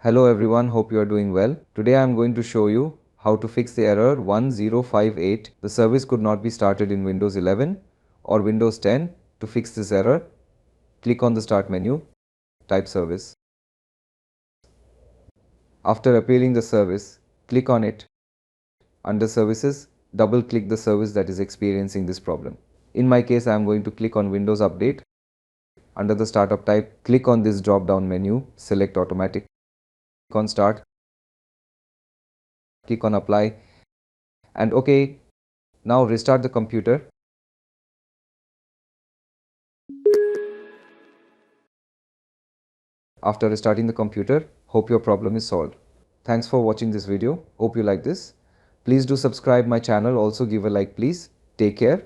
Hello everyone, hope you are doing well. Today I am going to show you how to fix the error 1058. The service could not be started in Windows 11 or Windows 10. To fix this error, click on the Start menu, type Service. After appearing the service, click on it. Under Services, double-click the service that is experiencing this problem. In my case, I am going to click on Windows Update. Under the Startup type, click on this drop-down menu, select Automatic. Click on Start. Click on Apply and OK. Now restart the computer. After restarting the computer, hope your problem is solved. Thanks for watching this video. Hope you like this. Please do subscribe my channel. Also give a like please. Take care.